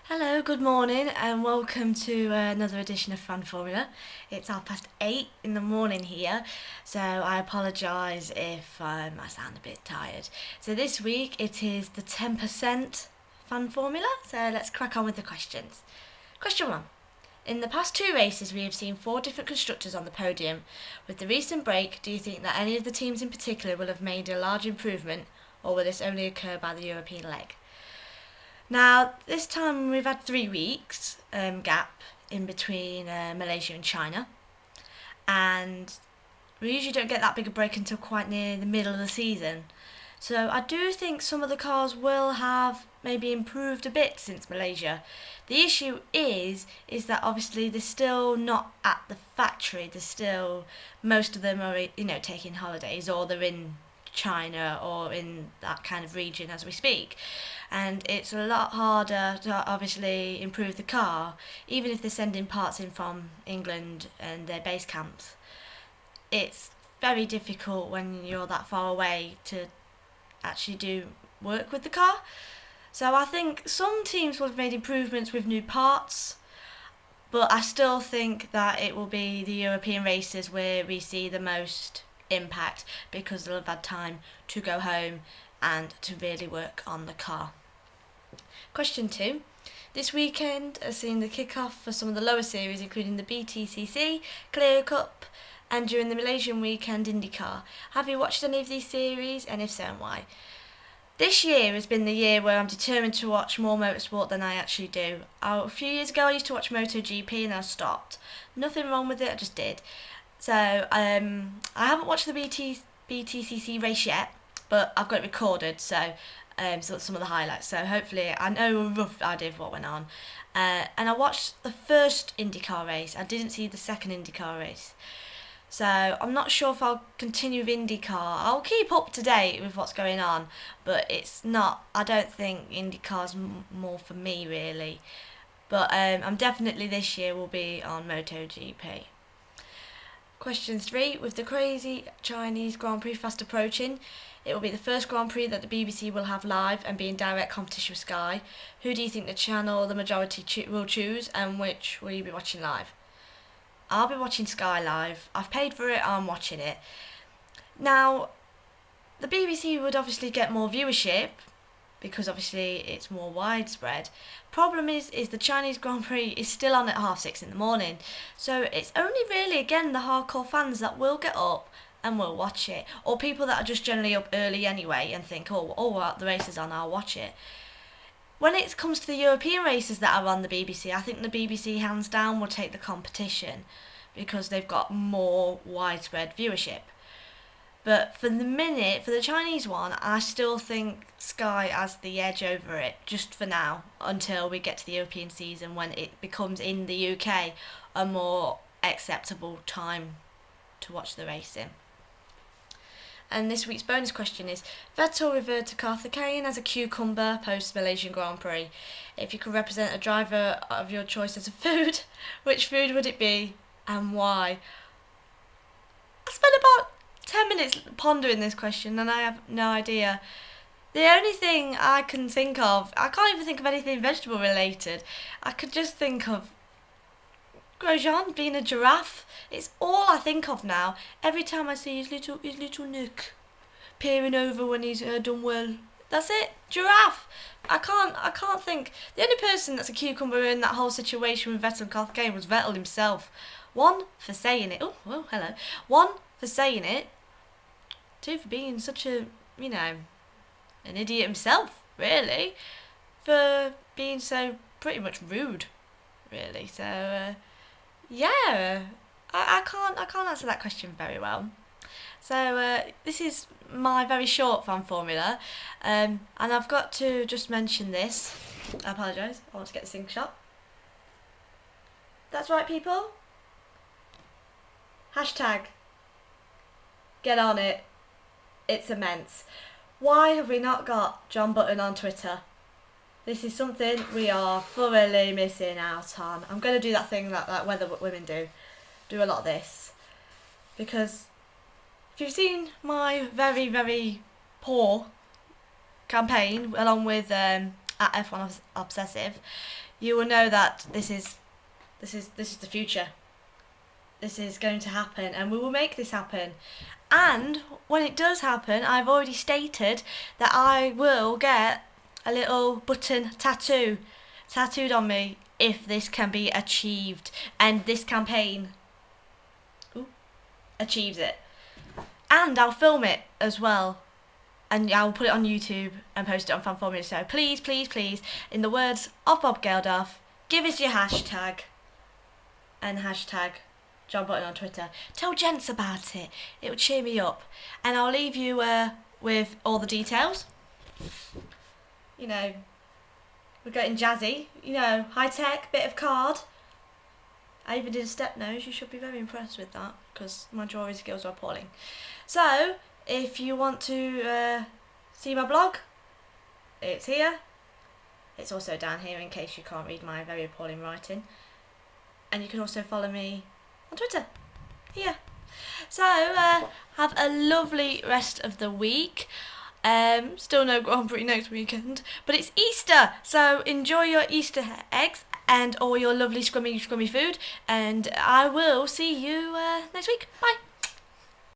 Hello, good morning, and welcome to another edition of FanFormula. It's 8:30 in the morning here, so I apologise if I sound a bit tired. So this week it is the 10% FanFormula, so let's crack on with the questions. Question 1. In the past two races, we have seen four different constructors on the podium. With the recent break, do you think that any of the teams in particular will have made a large improvement, or will this only occur by the European leg? Now, this time we've had 3 weeks gap in between Malaysia and China, and we usually don't get that big a break until quite near the middle of the season. So I do think some of the cars will have maybe improved a bit since Malaysia. The issue is that obviously they're still not at the factory. They're still most of them are taking holidays, or they're in China or in that kind of region as we speak, and it's a lot harder to obviously improve the car, even if they're sending parts in from England and their base camps. It's very difficult when you're that far away to actually do work with the car. So I think some teams will have made improvements with new parts, but I still think that it will be the European races where we see the most impact, because they'll have had time to go home and to really work on the car. Question 2. This weekend has seen the kick-off for some of the lower series, including the BTCC, Clear Cup, and during the Malaysian weekend IndyCar. Have you watched any of these series, and if so, why? This year has been the year where I'm determined to watch more motorsport than I actually do. A few years ago I used to watch MotoGP and I stopped. Nothing wrong with it, I just did. So I haven't watched the BTCC race yet, but I've got it recorded, so some of the highlights. So hopefully I know a rough idea of what went on. And I watched the first IndyCar race. I didn't see the second IndyCar race. So I'm not sure if I'll continue with IndyCar. I'll keep up to date with what's going on, but it's not. I don't think IndyCar's more for me really. But I'm definitely this year will be on MotoGP. Question 3. With the crazy Chinese Grand Prix fast approaching, it will be the first Grand Prix that the BBC will have live and be in direct competition with Sky. Who do you think the channel the majority will choose, and which will you be watching live? I'll be watching Sky Live. I've paid for it, I'm watching it. Now, the BBC would obviously get more viewership because obviously it's more widespread. Problem is the Chinese Grand Prix is still on at 6:30 in the morning, so it's only really again the hardcore fans that will get up and will watch it, or people that are just generally up early anyway and think, oh, well, the race is on, I'll watch it. When it comes to the European races that are on the BBC, I think the BBC hands down will take the competition because they've got more widespread viewership. But for the minute, for the Chinese one, I still think Sky has the edge over it, just for now, until we get to the European season when it becomes in the UK a more acceptable time to watch the racing. And this week's bonus question is: Vettel referred to Carthagena as a cucumber post Malaysian Grand Prix. If you could represent a driver of your choice as a food, which food would it be and why? I spent about 10 minutes pondering this question and I have no idea. The only thing I can think of, I can't even think of anything vegetable related. I could just think of Grosjean being a giraffe. It's all I think of now. Every time I see his little neck peering over when he's done well. That's it, giraffe. I can't think. The only person that's a cucumber in that whole situation with Vettel and Carthagena was Vettel himself. One, for saying it. Oh, well, hello. One, for saying it. Two, for being such a, an idiot himself, really. For being so pretty much rude, really. So, yeah. I can't answer that question very well. So this is my very short fan formula, and I've got to just mention this. I apologise. I want to get this thing shot. That's right, people. Hashtag get on it. It's immense. Why have we not got John Button on Twitter? This is something we are thoroughly missing out on. I'm going to do that thing that weather women do. Do a lot of this. Because if you've seen my very, very poor campaign along with at F1 Obsessive, you will know that this is the future. This is going to happen, and we will make this happen. And when it does happen, I've already stated that I will get a little button tattooed on me if this can be achieved, and this campaign achieves it. And I'll film it as well, and I'll put it on YouTube and post it on FanFormula. So please, please, please, in the words of Bob Geldof, give us your hashtag, and hashtag John Button on Twitter. Tell gents about it. It will cheer me up. And I'll leave you with all the details. You know, we're getting jazzy. You know, high tech, bit of card. I even did a step nose. You should be very impressed with that because my drawing skills are appalling. So, if you want to see my blog, it's here. It's also down here in case you can't read my very appalling writing. And you can also follow me on Twitter. Here. So, have a lovely rest of the week. Still no Grand Prix next weekend, but it's Easter, so enjoy your Easter eggs and all your lovely scrummy food, and I will see you next week. Bye.